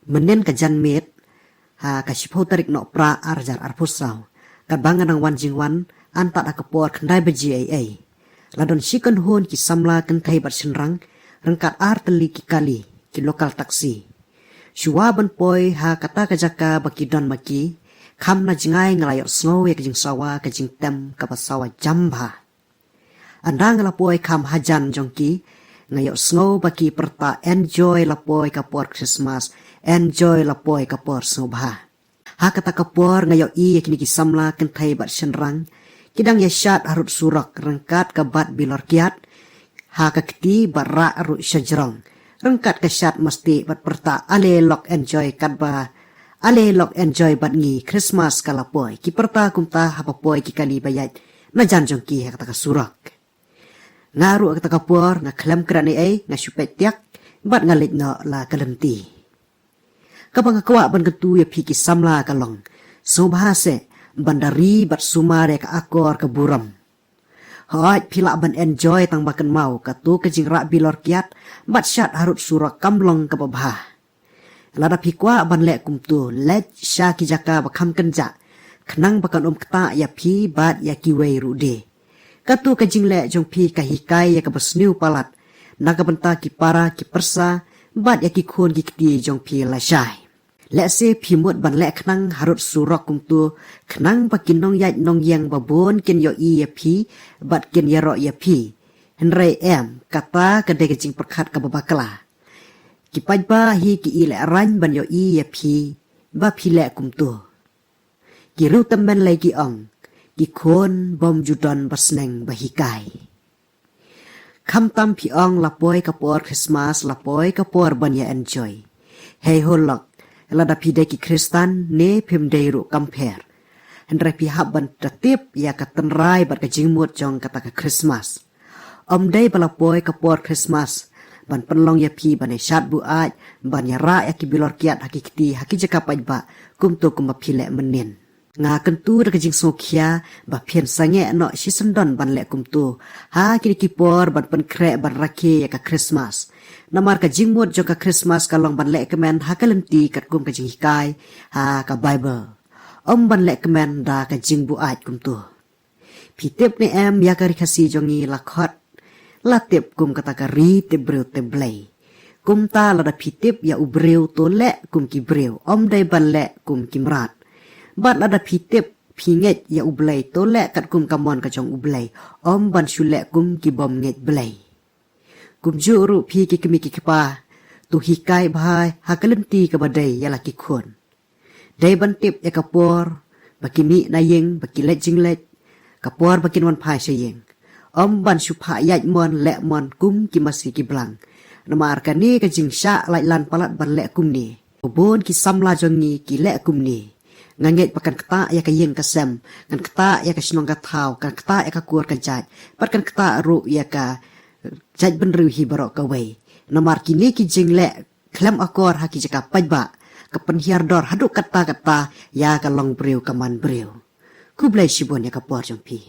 menen ka jan met ha ka sipo tarik no pra arjar arpusau ka bangan ang wan jingwan anta da kapor kandai beji ai ladon sikan hon ki samla kan kai bat sinrang rangkat arteli ki kali ki lokal taksi shuwaban poi ha kata ka jaka baki don maki kham na jingai ngalayo snow ya kajing sawa kajing tem ka pasawa jamba andang la poi kham hajan jongki ngayo snow baki perta enjoy la poi kapor Christmas enjoy la poi kapor snobha ha kata kapor ngayo i kini ki samla kan thai bat sinrang kidang ya syat harut surak rengkat ke bat bilor kiat ha kakti barra arut syajrong rengkat ke syat mesti bat perta ale lok enjoy kadba ale lok enjoy bat ngi Christmas kalapoi ki perta kumta hapa poi ki kali bayat na janjong ki kata ka surak ngaru kata kapor nga klam krani ai nga supet tiak bat ngalit no la kalenti kapang kawa ban ketu ya piki samla kalong so bahase bandari bat sumare ka akor ke buram hoi pila ban enjoy tang bakan mau katu ke jingrak bilor kiat bat syat harut surak kamlong ke babah lada pikwa ban lek kumtu let syaki jaka bakam kenja kenang bakan keta ya pi bat ya kiwei rude katu ke jinglek jong pi ka hikai ya ke besniu palat naga benta ki para ki persa bat ya ki khon ki kti jong pi la syai lek se pimut ban lek kenang harut surok kumtu kenang pakin nong yat nong yang babon kin yo i ya pi bat kin ya ro ya pi henry em kata kedai kecing perkat ke babakala ki pajba hi ki ile ran ban yo i ya pi ba pi lek kumtu ki ru temben lagi ong ki khon bom judon basneng bahikai kham tam pi ong lapoi kapor Christmas lapoi kapor ban ya enjoy hey holok lada pide ki Kristan ne pimdeiru kamper hendrai pihak ban tertib ya katenrai bat kajingmut jong kata ke Christmas dei balapoi kapor Christmas ban penlong ya pi ban syat buat ban ya ra ya ki bilor kiat hakikti haki jaka pajba kumtu kumba pilek menin nga kentu da kajing sokia ba pian sange no sisendon ban lek kumtu ha kini kipor ban pen krek ban rake ya ka Christmas namar ka jingmut jong ka Christmas kalong ban lek kemen ha kalenti kat kum ka jing hikai ha ka Bible ban lek kemen da ka jing buat kumtu pitip ni em ya ka rikasi jongi lakhot latip kum kata ka ri te breu te blai kum ta la da pitip ya ubreu to lek kum ki breu dai ban lek kum kimrat bat ada pitip pinget ya ublay to lek kat kum kamon ka jong ublay ban shulek kum ki bom nget blay kum juru pi ki kemi ki kipa tu hikai bhai hakalenti ka badai ya laki khon dai ban tip ya kapor bakimi na yeng bakilet jinglet kapor bakin wan phai sayeng ban supha yat mon lek mon kum ki masi ki blang namar ka ni ka jing sha lai lan palat ban lek kum ni bon ki samla jongi ki lek kum ni nganget pakan keta ya ka yeng kasem kan keta ya ka sinong ka thau kan keta ya ka kur kan jaj pat kan keta ru ya ka jaj benru hi barok ka wei namar kini ki jingle klam akor haki jaka pajba ka penhiar dor haduk kata ya ka long breu ka man breu ku blai sibon ya ka por jong pi